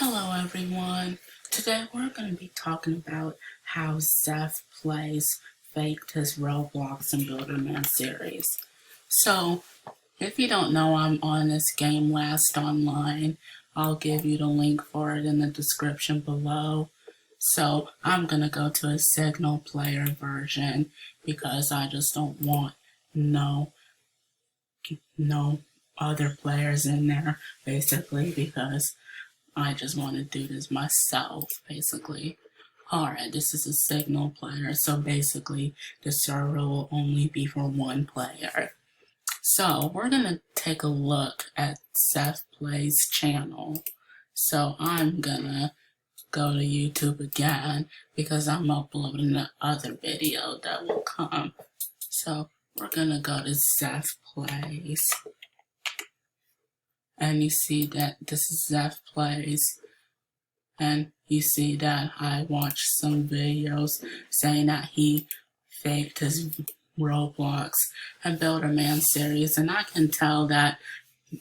Hello everyone. Today we're going to be talking about how Zeph playz faked his Roblox and Builderman series. So, if you don't know, I'm on this game Last Online. I'll give you the link for it in the description below. So, I'm going to go to a Signal player version because I just don't want no other players in there, basically, because I just want to do this myself, basically. Alright, this is a Signal player, so basically the server will only be for one player. So we're going to take a look at Zeph playz channel. So I'm going to go to YouTube again because I'm uploading the other video that will come. So we're going to go to Zeph playz. And you see that this is Zeph playz, and you see that I watched some videos saying that he faked his Roblox and Builderman series, and I can tell that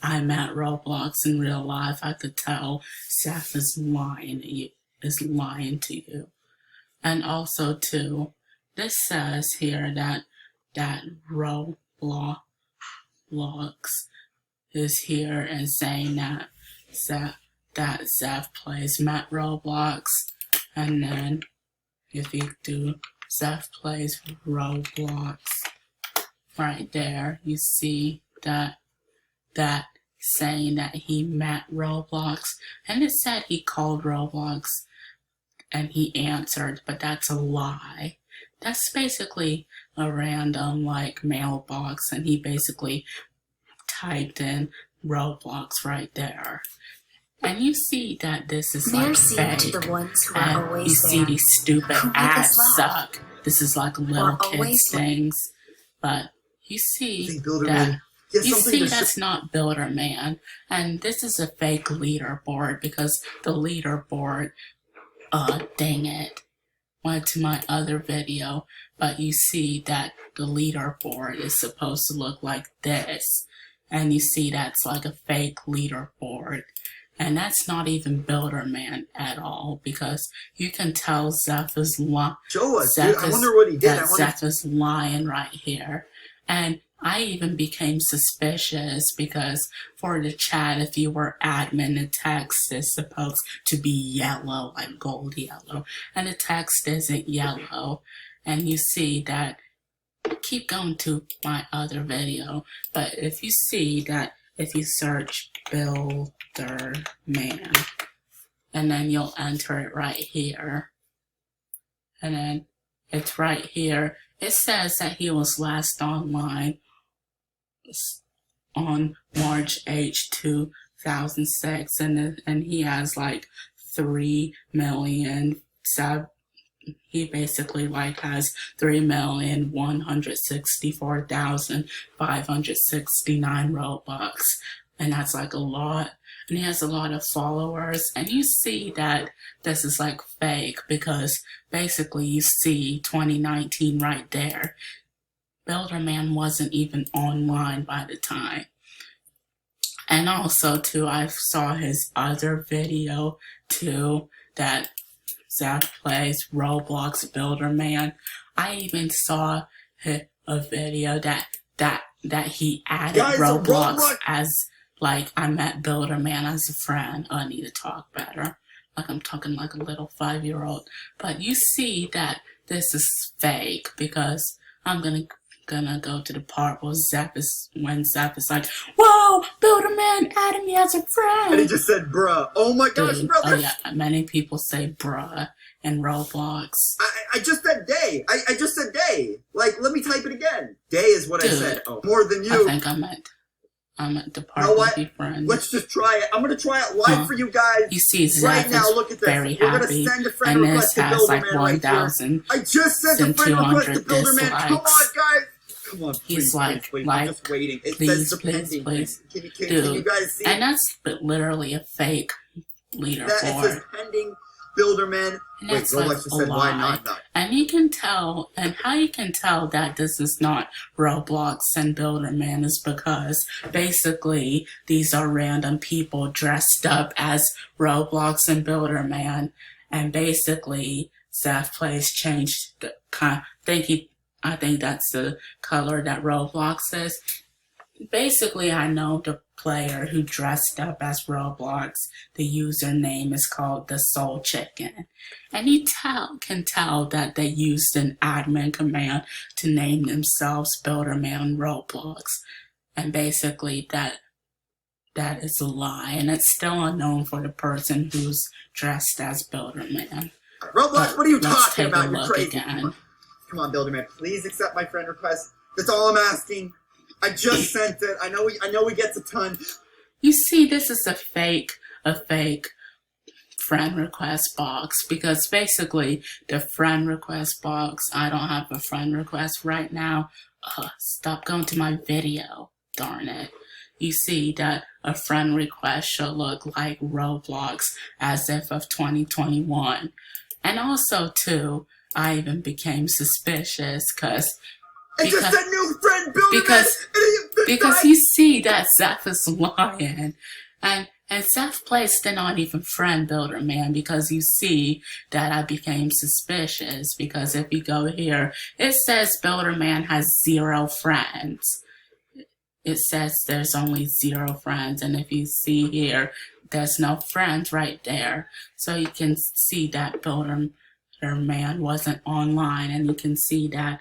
I'm at Roblox in real life. I could tell Zeph is lying to you. And also too, this says here that Roblox is here and saying that Zeph playz met Roblox, and then if you do Zeph playz Roblox right there, you see that saying that he met Roblox, and it said he called Roblox and he answered, but that's a lie. That's basically a random mailbox, and he basically typed in Roblox right there. And you see that this is fake. To the ones who and are always you see these stupid ads suck. This is like little kids things. But you see that that's not Builderman. And this is a fake leaderboard because the leaderboard, dang it, went to my other video. But you see that the leaderboard is supposed to look like this. And you see that's like a fake leaderboard. And that's not even Builderman at all, because you can tell Zeph is lying. I wonder what he did. Zeph is lying right here. And I even became suspicious because for the chat, if you were admin, the text is supposed to be yellow, like gold yellow. And the text isn't yellow. And you see that, keep going to my other video, but if you see that, if you search Builderman, and then you'll enter it right here, and then it's right here, it says that he was last online on March 8th, 2006, and he has 3 million he basically has 3,164,569 Robux, and that's a lot. And he has a lot of followers, and you see that this is fake because basically you see 2019 right there. Builderman wasn't even online by the time. And also too, I saw his other video too, that Zeph playz Roblox Builderman. I even saw a video that he added Roblox as I met Builderman as a friend. I need to talk better. I'm talking like a little 5-year-old. But you see that this is fake because I'm gonna go to the part where Zeph is like, whoa, Builderman added me as a friend. And he just said, bruh. Oh my gosh, brother. Oh yeah, many people say bruh in Roblox. I just said day. I just said day. Let me type it again. Day is what I said. Oh, more than you. I think I meant the part with be friends. Let's just try it. I'm going to try it live for you guys. You see Zeph right now, look at this. Very We're happy. Send a friend And request this to has Builderman 1,000 I just sent a friend request to Builderman. Come on, guys. Come on, he's please. I'm just waiting. It please, says depending. Please. Can you guys see? And that's literally a fake leaderboard. It says pending. builderman. And Wait, that's Roblox like just a said why lie. not nut? And you can tell, and how you can tell that this is not Roblox and Builderman is because basically these are random people dressed up as Roblox and Builderman, and basically Zeph Playz changed the I think that's the color that Roblox is. Basically, I know the player who dressed up as Roblox. The username is called the Soul Chicken. And you can tell that they used an admin command to name themselves Builderman Roblox. And basically that is a lie. And it's still unknown for the person who's dressed as Builderman. Roblox, what are you talking about? You're crazy. Again. Come on, builderman, please accept my friend request. That's all I'm asking. I just sent it. I know we get a ton. You see, this is a fake friend request box, because basically the friend request box, I don't have a friend request right now. Stop going to my video, darn it. You see that a friend request should look like Roblox as if of 2021. And also too, I even became suspicious because a new friend builder because you see that Zeph is lying, and Zeph Playz did not even friend Builderman, because you see that I became suspicious, because if you go here, it says Builderman has 0 friends. It says there's only 0 friends, and if you see here, there's no friends right there, so you can see that Builderman wasn't online, and you can see that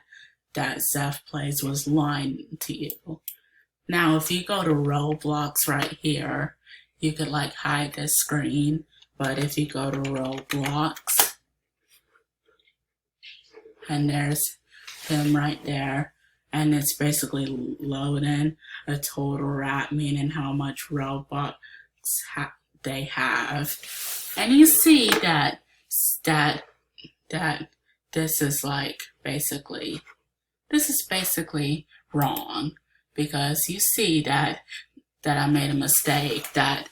Zeph Playz was lying to you. Now, if you go to Roblox right here, you could like hide this screen, but if you go to Roblox, and there's him right there, and it's basically loading a total wrap, meaning how much Robux they have, and you see that this is like basically. This is basically wrong, because you see that I made a mistake, that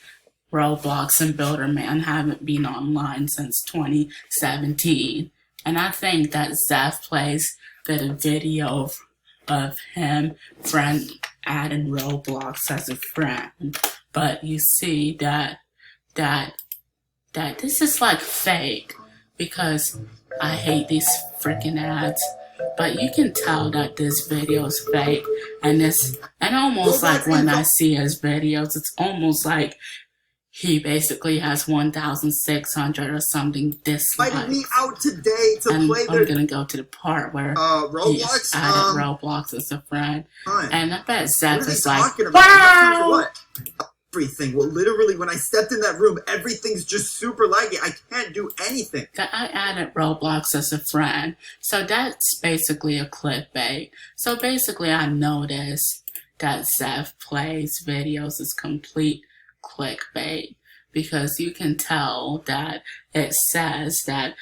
Roblox and Builderman haven't been online since 2017. And I think that Zeph Playz did a video of him adding Roblox as a friend. But you see that this is like fake, because I hate these freaking ads. But you can tell that this video is fake, and almost like when I see his videos, it's almost like he basically has 1,600 or something dislikes. Invited me out today to play I'm gonna go to the part where Roblox he added Roblox as a friend, and I bet Zeph is like, wow! What? Everything. Well, literally, when I stepped in that room, everything's just super laggy. I can't do anything. That I added Roblox as a friend, so that's basically a clickbait. So basically, I noticed that Zeph Playz videos is complete clickbait, because you can tell that it says that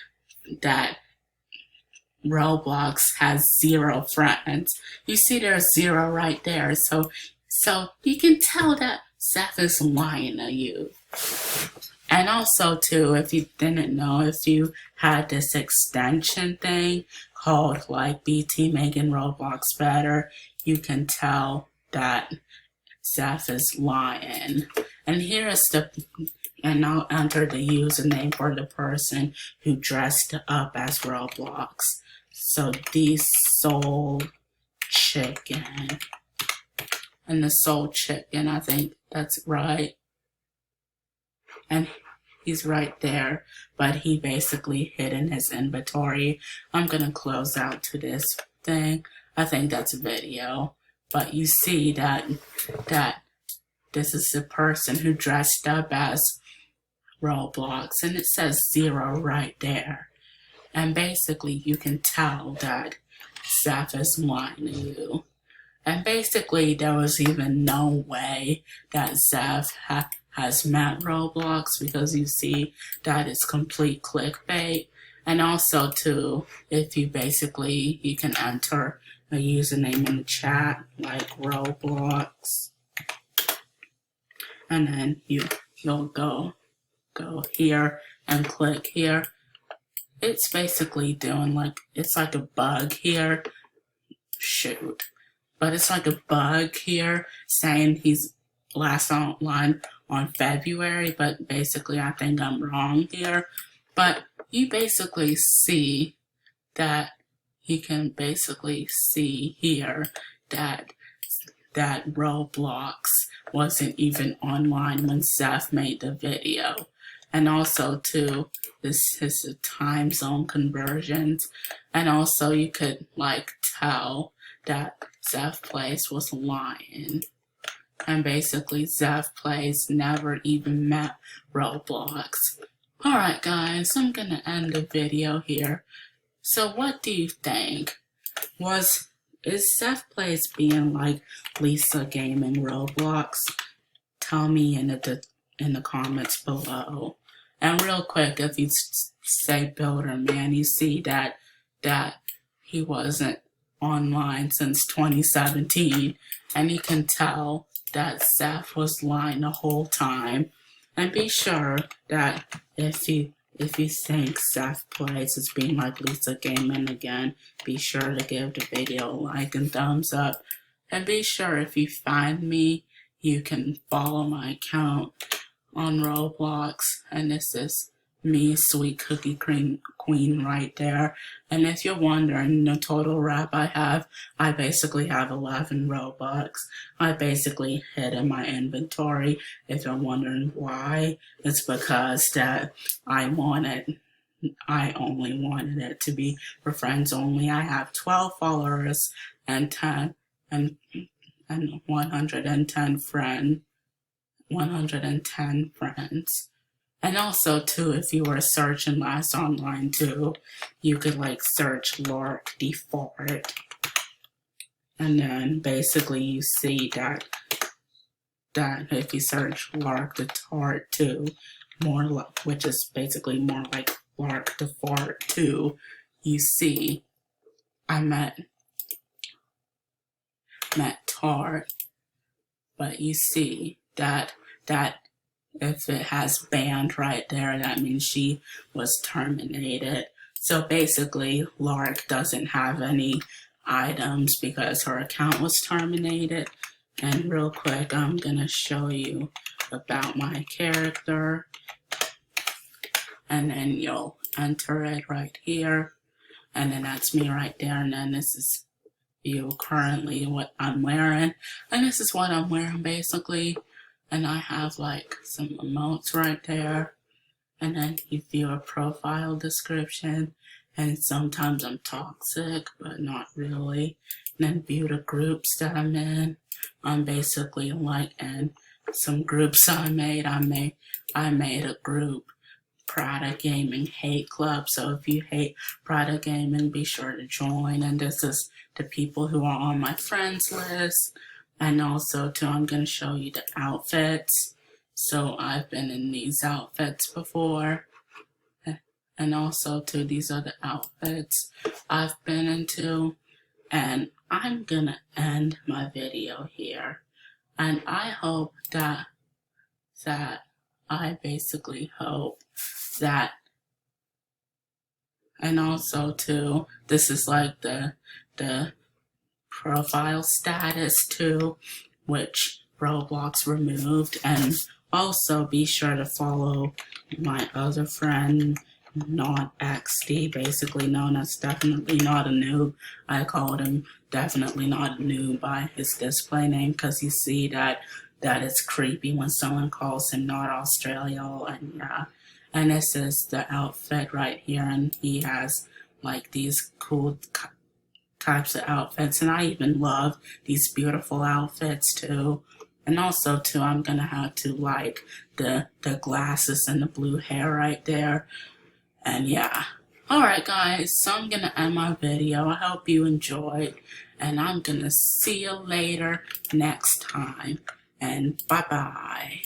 Roblox has 0 friends. You see, there's 0 right there, so you can tell that Zeph is lying to you. And also too, if you didn't know, if you had this extension thing called like BT making Roblox better, you can tell that Zeph is lying. And and I'll enter the username for the person who dressed up as Roblox. So the Soul Chicken. And the Soul Chicken, I think that's right. And he's right there, but he basically hid in his inventory. I'm gonna close out to this thing. I think that's a video. But you see that this is the person who dressed up as Roblox, and it says 0 right there. And basically you can tell that Zeph is lying to you. And basically, there was even no way that Zeph has met Roblox, because you see that it's complete clickbait. And also, too, if you can enter a username in the chat, like Roblox, and then you'll go here and click here, it's basically doing like, it's like a bug here. Shoot. But it's like a bug here saying he's last online on February, but basically I think I'm wrong here. But you basically see that you can basically see here that Roblox wasn't even online when Zeph made the video. And also too, this is the time zone conversions. And also you could like tell that Zeph Playz was lying. And basically Zeph Playz never even met Roblox. Alright guys, I'm gonna end the video here. So what do you think? Is Zeph Playz being like Lisa Gaming Roblox? Tell me in the comments below. And real quick, if you say builderman, you see that he wasn't online since 2017, and you can tell that Zeph was lying the whole time. And be sure that if you think Zeph Playz is being like Lisa Gaming again, be sure to give the video a like and thumbs up. And be sure if you find me, you can follow my account on Roblox. And this is me, Sweet Cookie Cream Queen right there. And if you're wondering the total wrap I basically have 11 Robux. I basically hid in my inventory. If you're wondering why, it's because that I only wanted it to be for friends only. I have 12 followers and 110 friends. And also too, if you were searching last online too, you could like search Lark Default. And then basically you see that if you search Lark Default 2, which is basically more like Lark Default 2, you see I met Tart, but you see that if it has banned right there, that means she was terminated. So basically, Lark doesn't have any items because her account was terminated. And real quick, I'm gonna show you about my character. And then you'll enter it right here. And then that's me right there. And then this is you currently what I'm wearing. And this is what I'm wearing basically. And I have like some emotes right there. And then you view a profile description. And sometimes I'm toxic, but not really. And then view the groups that I'm in. I'm basically like in some groups I made. I made a group, Prada Gaming Hate Club. So if you hate Prada Gaming, be sure to join. And this is the people who are on my friends list. And also too, I'm going to show you the outfits. So I've been in these outfits before. And also too, these are the outfits I've been into. And I'm going to end my video here. And I hope that I basically hope that, and also too, this is like the profile status too, which Roblox removed. And also be sure to follow my other friend, Not XD, basically known as Definitely Not a Noob. I called him Definitely Not a Noob by his display name because you see that it's creepy when someone calls him Not Australia. And yeah, and this is the outfit right here, and he has like these cool types of outfits, and I even love these beautiful outfits too. And also too, I'm gonna have to like the glasses and the blue hair right there. And yeah. Alright guys, so I'm gonna end my video. I hope you enjoyed, and I'm gonna see you later next time. And bye bye.